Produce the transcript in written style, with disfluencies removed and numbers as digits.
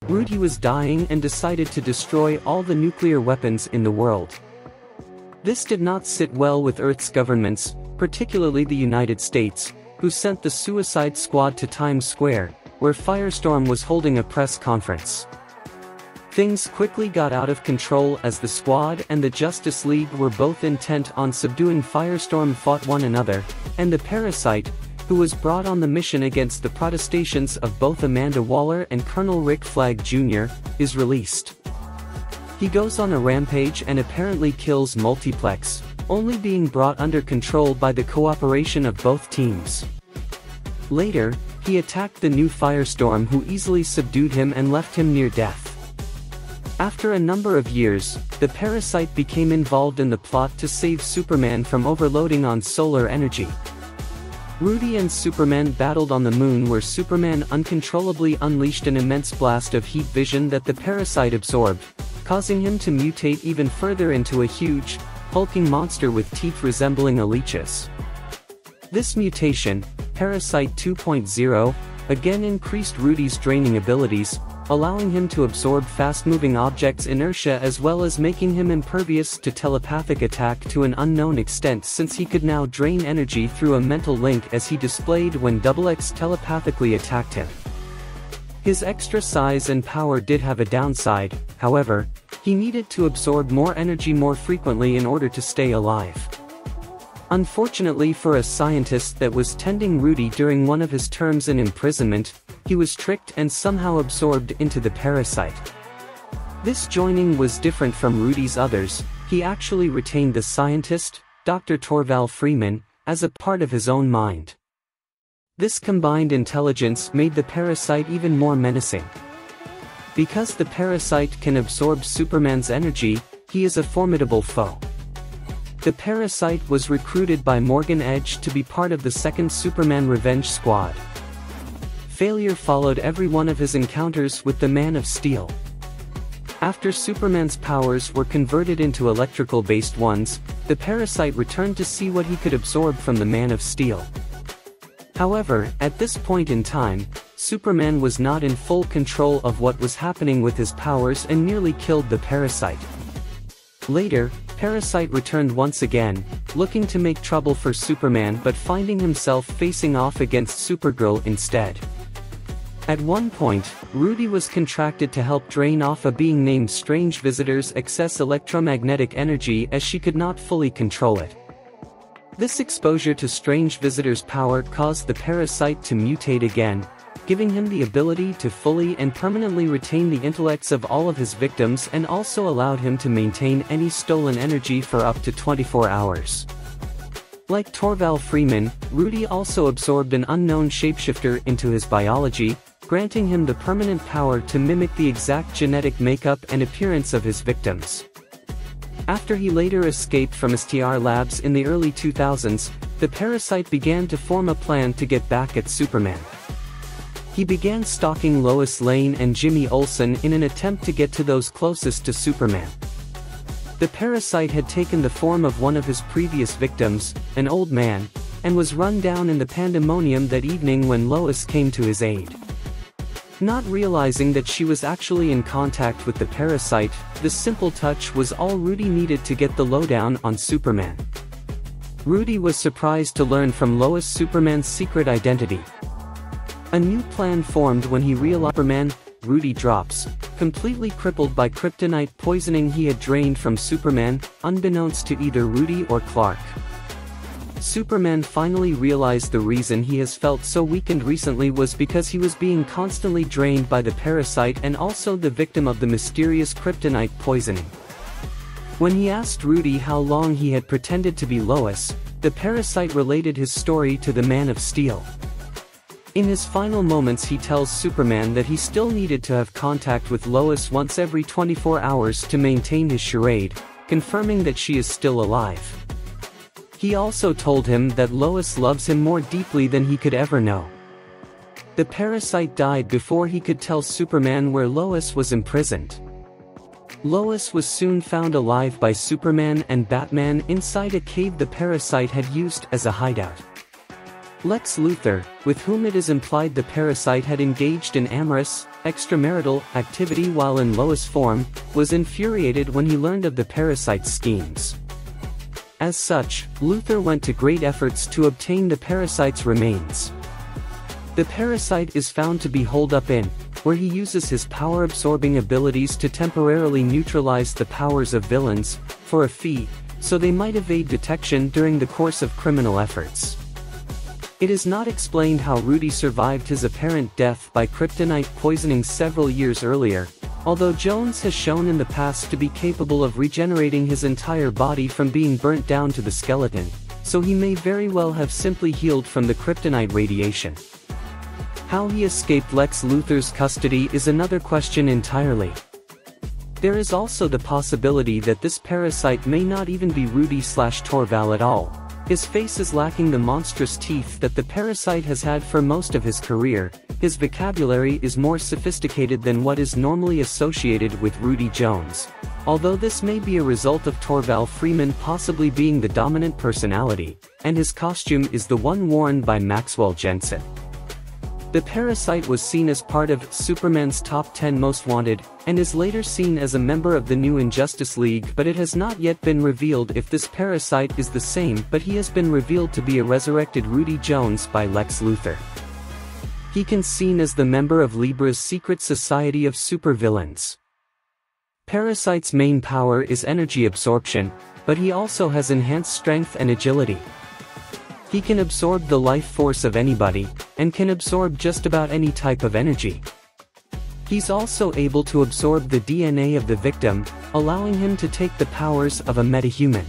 Rudy was dying and decided to destroy all the nuclear weapons in the world. This did not sit well with Earth's governments, particularly the United States, who sent the Suicide Squad to Times Square, where Firestorm was holding a press conference. Things quickly got out of control as the Squad and the Justice League were both intent on subduing Firestorm fought one another, and the Parasite, who was brought on the mission against the protestations of both Amanda Waller and Colonel Rick Flag Jr., is released. He goes on a rampage and apparently kills Multiplex, only being brought under control by the cooperation of both teams. Later, he attacked the new Firestorm, who easily subdued him and left him near death. After a number of years, the Parasite became involved in the plot to save Superman from overloading on solar energy. Rudy and Superman battled on the moon, where Superman uncontrollably unleashed an immense blast of heat vision that the Parasite absorbed, causing him to mutate even further into a huge, hulking monster with teeth resembling a leech's. This mutation, Parasite 2.0, again increased Rudy's draining abilities, allowing him to absorb fast-moving objects' inertia as well as making him impervious to telepathic attack to an unknown extent, since he could now drain energy through a mental link, as he displayed when XX telepathically attacked him. His extra size and power did have a downside, however. He needed to absorb more energy more frequently in order to stay alive. Unfortunately for a scientist that was tending Rudy during one of his terms in imprisonment, he was tricked and somehow absorbed into the Parasite. This joining was different from Rudy's others. He actually retained the scientist, Dr. Torval Freeman, as a part of his own mind. This combined intelligence made the Parasite even more menacing. Because the Parasite can absorb Superman's energy, he is a formidable foe. The Parasite was recruited by Morgan Edge to be part of the second Superman Revenge Squad. Failure followed every one of his encounters with the Man of Steel. After Superman's powers were converted into electrical-based ones, the Parasite returned to see what he could absorb from the Man of Steel. However, at this point in time, Superman was not in full control of what was happening with his powers and nearly killed the Parasite. Later, Parasite returned once again, looking to make trouble for Superman, but finding himself facing off against Supergirl instead. At one point, Rudy was contracted to help drain off a being named Strange Visitor's excess electromagnetic energy, as she could not fully control it. This exposure to Strange Visitor's power caused the Parasite to mutate again, giving him the ability to fully and permanently retain the intellects of all of his victims, and also allowed him to maintain any stolen energy for up to 24 hours. Like Torval Freeman, Rudy also absorbed an unknown shapeshifter into his biology, granting him the permanent power to mimic the exact genetic makeup and appearance of his victims. After he later escaped from STR Labs in the early 2000s, the Parasite began to form a plan to get back at Superman. He began stalking Lois Lane and Jimmy Olsen in an attempt to get to those closest to Superman. The Parasite had taken the form of one of his previous victims, an old man, and was run down in the pandemonium that evening when Lois came to his aid. Not realizing that she was actually in contact with the Parasite, this simple touch was all Rudy needed to get the lowdown on Superman. Rudy was surprised to learn from Lois Superman's secret identity. A new plan formed when he realized Superman. Rudy drops, completely crippled by kryptonite poisoning he had drained from Superman, unbeknownst to either Rudy or Clark. Superman finally realized the reason he has felt so weakened recently was because he was being constantly drained by the Parasite and also the victim of the mysterious kryptonite poisoning. When he asked Rudy how long he had pretended to be Lois, the Parasite related his story to the Man of Steel. In his final moments, he tells Superman that he still needed to have contact with Lois once every 24 hours to maintain his charade, confirming that she is still alive. He also told him that Lois loves him more deeply than he could ever know. The Parasite died before he could tell Superman where Lois was imprisoned. Lois was soon found alive by Superman and Batman inside a cave the Parasite had used as a hideout. Lex Luthor, with whom it is implied the Parasite had engaged in amorous, extramarital activity while in lowest form, was infuriated when he learned of the parasite's schemes. As such, Luther went to great efforts to obtain the parasite's remains. The parasite is found to be holed up in, where he uses his power-absorbing abilities to temporarily neutralize the powers of villains, for a fee, so they might evade detection during the course of criminal efforts. It is not explained how Rudy survived his apparent death by kryptonite poisoning several years earlier, although Jones has shown in the past to be capable of regenerating his entire body from being burnt down to the skeleton, so he may very well have simply healed from the kryptonite radiation. How he escaped Lex Luthor's custody is another question entirely. There is also the possibility that this parasite may not even be Rudy/Torval at all. His face is lacking the monstrous teeth that the parasite has had for most of his career. His vocabulary is more sophisticated than what is normally associated with Rudy Jones, although this may be a result of Torval Freeman possibly being the dominant personality, and his costume is the one worn by Maxwell Jensen. The parasite was seen as part of Superman's top 10 most wanted, and is later seen as a member of the new Injustice League, but it has not yet been revealed if this parasite is the same, but he has been revealed to be a resurrected Rudy Jones by Lex Luthor. He can seen as the member of Libra's secret society of supervillains. Parasite's main power is energy absorption, but he also has enhanced strength and agility. He can absorb the life force of anybody, and can absorb just about any type of energy. He's also able to absorb the DNA of the victim, allowing him to take the powers of a metahuman.